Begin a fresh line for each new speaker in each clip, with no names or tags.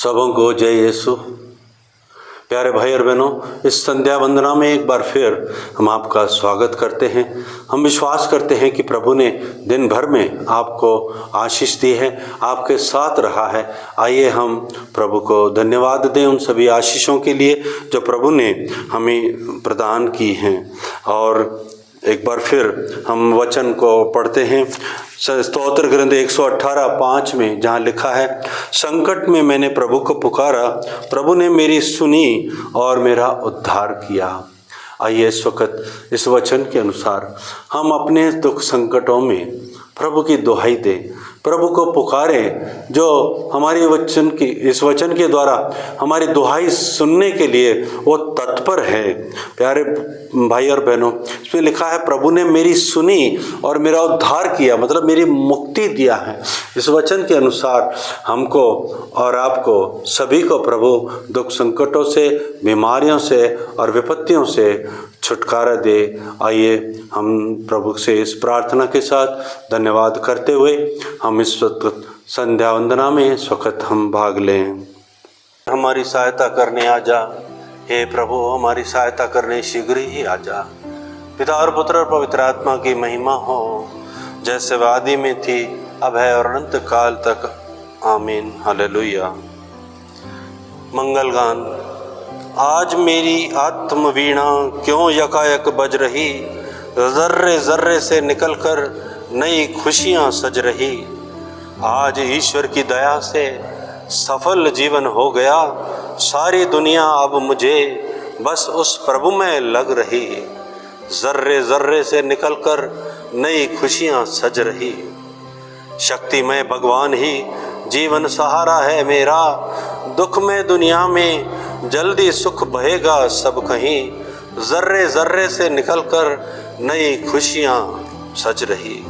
सबों को जय यीशु। प्यारे भाई और बहनों, इस संध्या वंदना में एक बार फिर हम आपका स्वागत करते हैं। हम विश्वास करते हैं कि प्रभु ने दिन भर में आपको आशीष दी है, आपके साथ रहा है। आइए हम प्रभु को धन्यवाद दें उन सभी आशीषों के लिए जो प्रभु ने हमें प्रदान की हैं। और एक बार फिर हम वचन को पढ़ते हैं। स्तोत्र ग्रंथ 118:5 में जहाँ लिखा है, संकट में मैंने प्रभु को पुकारा, प्रभु ने मेरी सुनी और मेरा उद्धार किया। आइए इस वक्त इस वचन के अनुसार हम अपने दुख संकटों में प्रभु की दुहाई दें, प्रभु को पुकारें, जो हमारी इस वचन के द्वारा हमारी दुहाई सुनने के लिए वो तत्पर है। प्यारे भाई और बहनों, इसमें लिखा है प्रभु ने मेरी सुनी और मेरा उद्धार किया, मतलब मेरी मुक्ति दिया है। इस वचन के अनुसार हमको और आपको सभी को प्रभु दुख संकटों से, बीमारियों से और विपत्तियों से छुटकारा दे। आइए हम प्रभु से इस प्रार्थना के साथ धन्यवाद करते हुए हम इस वक्त संध्या वंदना में इस वक्त हम भाग लें। हमारी सहायता करने आ जा, हे प्रभु हमारी सहायता करने शीघ्र ही आ जा। पिता और पुत्र और पवित्र आत्मा की महिमा हो, जैसे वादी में थी, अब है और अनंत काल तक। आमीन। हालेलुया। मंगल गान। आज मेरी आत्म वीणा क्यों यकायक बज रही, जर्रे जर्रे से निकलकर नई खुशियाँ सज रही। आज ईश्वर की दया से सफल जीवन हो गया, सारी दुनिया अब मुझे बस उस प्रभु में लग रही। जर्रे जर्रे से निकलकर नई खुशियाँ सज रही। शक्तिमय भगवान ही जीवन सहारा है मेरा, दुख में दुनिया में जल्दी सुख बहेगा सब कहीं। जर्रे जर्रे से निकलकर नई खुशियाँ सज रही।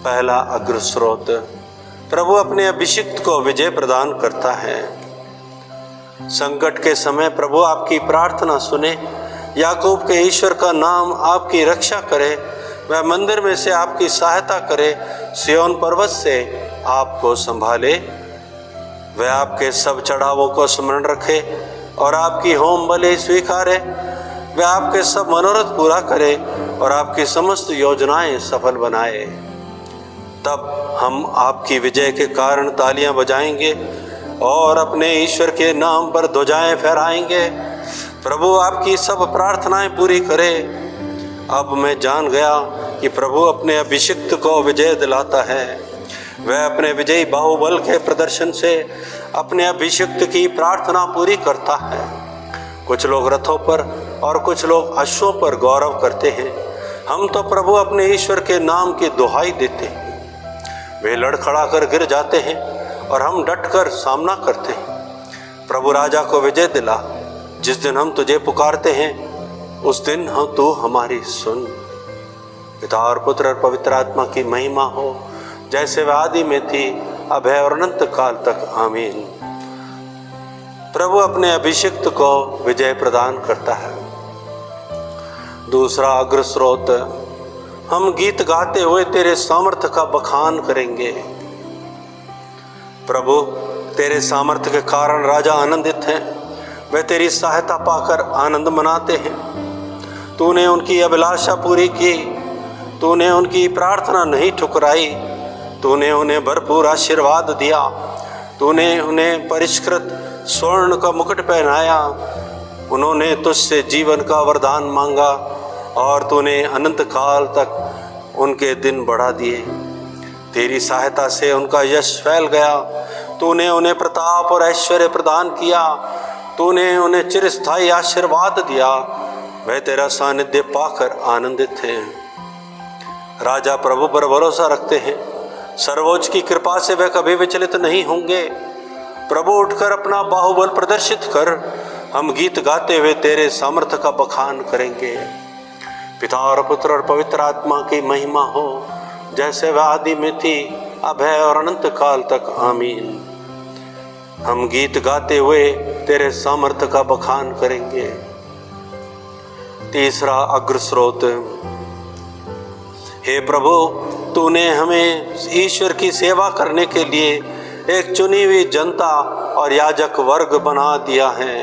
पहला अग्र स्रोत। प्रभु अपने अभिषिक्त को विजय प्रदान करता है। संकट के समय प्रभु आपकी प्रार्थना सुने, याकूब के ईश्वर का नाम आपकी रक्षा करे, वह मंदिर में से आपकी सहायता करे, सिय्योन पर्वत से आपको संभाले। वह आपके सब चढ़ावों को स्मरण रखे और आपकी होम बलि स्वीकारे। वह आपके सब मनोरथ पूरा करे और आपकी समस्त योजनाएं सफल बनाए। तब हम आपकी विजय के कारण तालियां बजाएंगे और अपने ईश्वर के नाम पर ध्वजाएं फहराएंगे। प्रभु आपकी सब प्रार्थनाएं पूरी करे। अब मैं जान गया कि प्रभु अपने अभिषिक्त को विजय दिलाता है। वह अपने विजयी बाहुबल के प्रदर्शन से अपने अभिषिक्त की प्रार्थना पूरी करता है। कुछ लोग रथों पर और कुछ लोग अश्वों पर गौरव करते हैं, हम तो प्रभु अपने ईश्वर के नाम की दुहाई देते हैं। वे लड़खड़ा कर गिर जाते हैं और हम डटकर सामना करते हैं। प्रभु राजा को विजय दिला। जिस दिन हम तुझे पुकारते हैं उस दिन तू हमारी सुन। पिता और पुत्र और पवित्र आत्मा की महिमा हो, जैसे वह आदि में थी, अब है और अनंत काल तक। आमीन। प्रभु अपने अभिषिक्त को विजय प्रदान करता है। दूसरा अग्र स्रोत। हम गीत गाते हुए तेरे सामर्थ्य का बखान करेंगे। प्रभु तेरे सामर्थ्य के कारण राजा आनंदित हैं, वे तेरी सहायता पाकर आनंद मनाते हैं। तूने उनकी अभिलाषा पूरी की, तूने उनकी प्रार्थना नहीं ठुकराई। तूने उन्हें भरपूर आशीर्वाद दिया। तूने उन्हें परिष्कृत स्वर्ण का मुकुट पहनाया। उन्होंने तुझसे जीवन का वरदान मांगा और तूने अनंत काल तक उनके दिन बढ़ा दिए। तेरी सहायता से उनका यश फैल गया। तूने उन्हें प्रताप और ऐश्वर्य प्रदान किया। तूने उन्हें चिरस्थायी आशीर्वाद दिया। वह तेरा सानिध्य पाकर आनंदित हैं। राजा प्रभु पर भरोसा रखते हैं, सर्वोच्च की कृपा से वह कभी विचलित नहीं होंगे। प्रभु उठकर अपना बाहुबल प्रदर्शित कर, हम गीत गाते हुए तेरे सामर्थ्य का बखान करेंगे। पिता और पुत्र और पवित्र आत्मा की महिमा हो, जैसे वह आदि में थी, अब है और अनंत काल तक। आमीन। हम गीत गाते हुए तेरे सामर्थ्य का बखान करेंगे। तीसरा अग्र स्रोत। हे प्रभु, तूने हमें ईश्वर की सेवा करने के लिए एक चुनी हुई जनता और याजक वर्ग बना दिया है।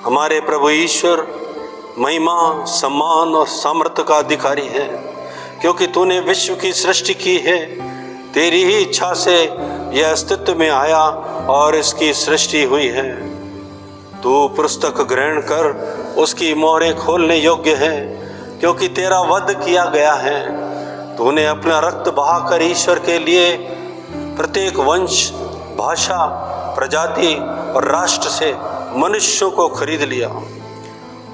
हमारे प्रभु ईश्वर महिमा, सम्मान और सामर्थ्य का अधिकारी है, क्योंकि तूने विश्व की सृष्टि की है। तेरी ही इच्छा से यह अस्तित्व में आया और इसकी सृष्टि हुई है। तू पुस्तक ग्रहण कर उसकी मोहरें खोलने योग्य है, क्योंकि तेरा वध किया गया है। तूने अपना रक्त बहाकर ईश्वर के लिए प्रत्येक वंश, भाषा, प्रजाति और राष्ट्र से मनुष्यों को खरीद लिया।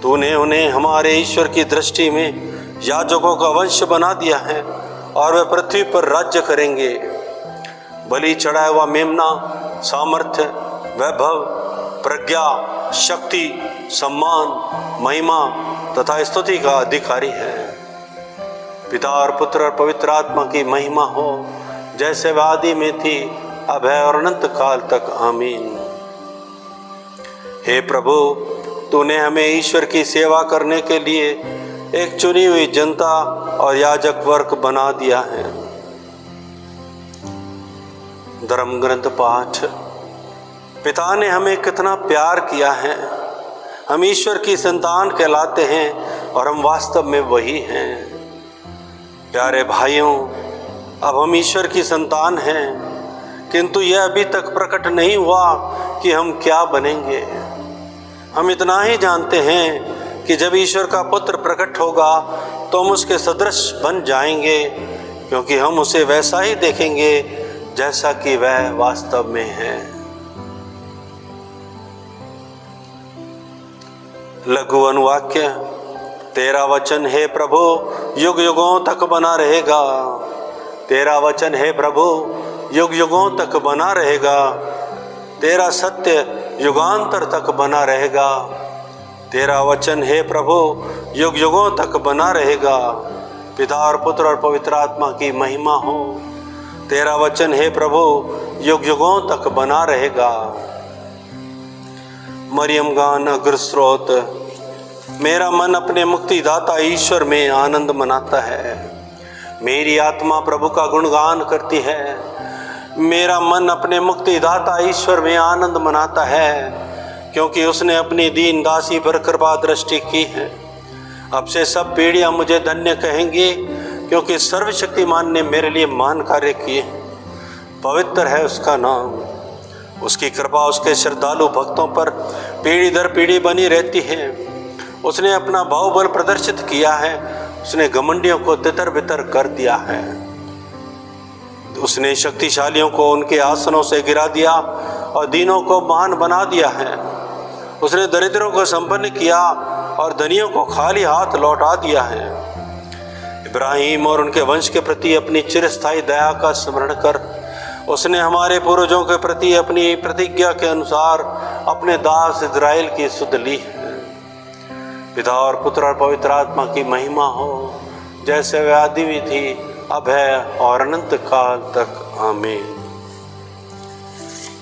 तूने उन्हें हमारे ईश्वर की दृष्टि में याजकों का वंश बना दिया है और वे पृथ्वी पर राज्य करेंगे। बलि चढ़ाया हुआ मेमना सामर्थ्य, वैभव, प्रज्ञा, शक्ति, सम्मान, महिमा तथा स्तुति का अधिकारी है। पिता और पुत्र और पवित्र आत्मा की महिमा हो, जैसे वह आदि में थी, अब है और अनंत काल तक। आमीन। हे प्रभु, तूने हमें ईश्वर की सेवा करने के लिए एक चुनी हुई जनता और याजक वर्ग बना दिया है। धर्म ग्रंथ पाठ। पिता ने हमें कितना प्यार किया है। हम ईश्वर की संतान कहलाते हैं और हम वास्तव में वही हैं। प्यारे भाइयों, अब हम ईश्वर की संतान हैं, किंतु यह अभी तक प्रकट नहीं हुआ कि हम क्या बनेंगे। हम इतना ही जानते हैं कि जब ईश्वर का पुत्र प्रकट होगा तो हम उसके सदृश बन जाएंगे, क्योंकि हम उसे वैसा ही देखेंगे जैसा कि वह वास्तव में है। लघु अनुवाक्य। तेरा वचन हे प्रभु युग युगों तक बना रहेगा। तेरा वचन हे प्रभु युग युगों तक बना रहेगा। तेरा सत्य युगांतर तक बना रहेगा। तेरा वचन हे प्रभु युग युगों तक बना रहेगा। पिता और पुत्र और पवित्र आत्मा की महिमा हो। तेरा वचन हे प्रभु युग युगों तक बना रहेगा। मरियम गान अग्र स्रोत। मेरा मन अपने मुक्तिदाता ईश्वर में आनंद मनाता है। मेरी आत्मा प्रभु का गुणगान करती है। मेरा मन अपने मुक्तिदाता ईश्वर में आनंद मनाता है, क्योंकि उसने अपनी दीन दासी पर कृपा दृष्टि की है। अब से सब पीढ़ियां मुझे धन्य कहेंगी, क्योंकि सर्वशक्तिमान ने मेरे लिए महान कार्य किए। पवित्र है उसका नाम। उसकी कृपा उसके श्रद्धालु भक्तों पर पीढ़ी दर पीढ़ी बनी रहती है। उसने अपना बाहुबल प्रदर्शित किया है। उसने घमंडियों को तितर बितर कर दिया है। उसने शक्तिशालियों को उनके आसनों से गिरा दिया और दीनों को महान बना दिया है। उसने दरिद्रों को संपन्न किया और धनियों को खाली हाथ लौटा दिया है। इब्राहिम और उनके वंश के प्रति अपनी चिरस्थायी दया का स्मरण कर उसने हमारे पूर्वजों के प्रति अपनी प्रतिज्ञा के अनुसार अपने दास इज़राइल की सुध ली है। पिता और पुत्र और पवित्र आत्मा की महिमा हो, जैसे वह आदि में थी, अब है और अनंत काल तक। आमीन।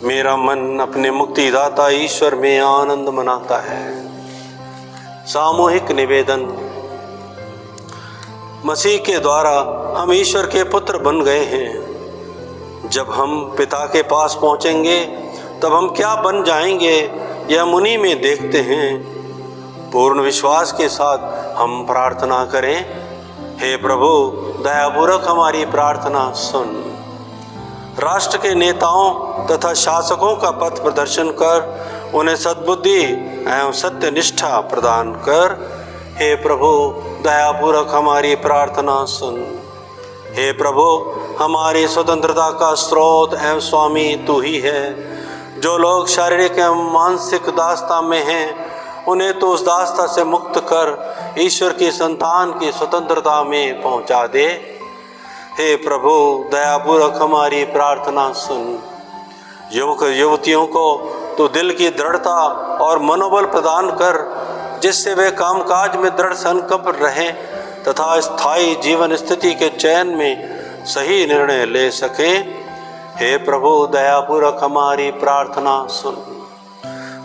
मेरा मन अपने मुक्तिदाता ईश्वर में आनंद मनाता है। सामूहिक निवेदन। मसीह के द्वारा हम ईश्वर के पुत्र बन गए हैं। जब हम पिता के पास पहुंचेंगे तब हम क्या बन जाएंगे, यह हम उन्हीं में देखते हैं। पूर्ण विश्वास के साथ हम प्रार्थना करें। हे प्रभु, दयापूर्वक हमारी प्रार्थना सुन। राष्ट्र के नेताओं तथा शासकों का पथ प्रदर्शन कर उन्हें सद्बुद्धि एवं सत्य निष्ठा प्रदान कर। हे प्रभु, दयापूर्वक हमारी प्रार्थना सुन। हे प्रभु, हमारी स्वतंत्रता का स्रोत एवं स्वामी तू ही है। जो लोग शारीरिक एवं मानसिक दासता में हैं, उन्हें तो उस दासता से मुक्त कर ईश्वर की संतान की स्वतंत्रता में पहुंचा दे। हे प्रभु, दयापूर्वक हमारी प्रार्थना सुन। युवक युवतियों को तो दिल की दृढ़ता और मनोबल प्रदान कर, जिससे वे कामकाज में दृढ़ संकल्प रहें तथा स्थायी जीवन स्थिति के चयन में सही निर्णय ले सकें। हे प्रभु, दयापूर्वक हमारी प्रार्थना सुन।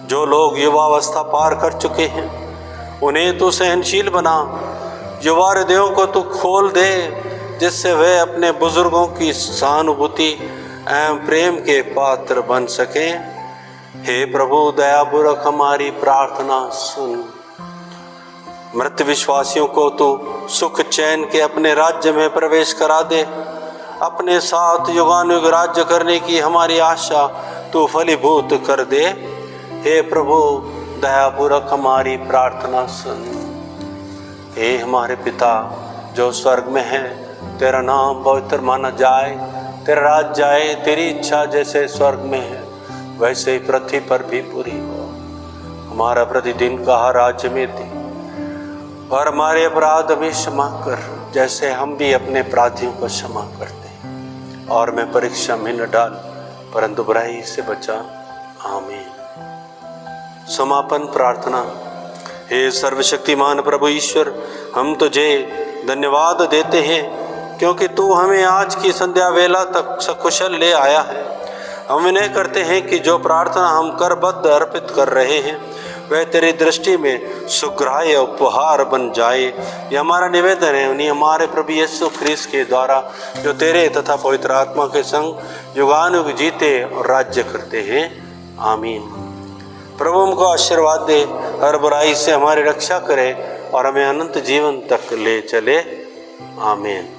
जो लोग युवावस्था पार कर चुके हैं, उन्हें तू सहनशील बना। युवा हृदयों को तू खोल दे, जिससे वे अपने बुजुर्गों की सहानुभूति एवं प्रेम के पात्र बन सके। हे प्रभु दयापूर्वक हमारी प्रार्थना सुन। मृत विश्वासियों को तू सुख चैन के अपने राज्य में प्रवेश करा दे। अपने साथ युगानुयुग राज्य करने की हमारी आशा तू फलीभूत कर दे। हे प्रभु दयापूर्वक हमारी प्रार्थना सुन। हे हमारे पिता जो स्वर्ग में है, तेरा नाम पवित्र माना जाए, तेरा राज्य आए, तेरी इच्छा जैसे स्वर्ग में है वैसे ही पृथ्वी पर भी पूरी हो। हमारा प्रतिदिन का आहार आज हमें दे और हमारे अपराध हमें क्षमा कर जैसे हम भी अपने अपराधियों को क्षमा करते हैं, और मैं परीक्षा में न डाल परंतु बुराई से बचा। आमीन। समापन प्रार्थना। हे सर्वशक्तिमान प्रभु ईश्वर, हम तुझे धन्यवाद देते हैं क्योंकि तू हमें आज की संध्या वेला तक सकुशल ले आया है। हम विनय करते हैं कि जो प्रार्थना हम करबद्ध अर्पित कर रहे हैं वह तेरी दृष्टि में सुग्राह्य उपहार बन जाए। यह हमारा निवेदन है उन्हीं हमारे प्रभु यीशु ख्रीस्त के द्वारा, जो तेरे तथा पवित्र आत्मा के संग युगानुयुग जीते और राज्य करते हैं। आमीन। प्रभु हमको आशीर्वाद दे, हर बुराई से हमारी रक्षा करे और हमें अनंत जीवन तक ले चले। आमीन।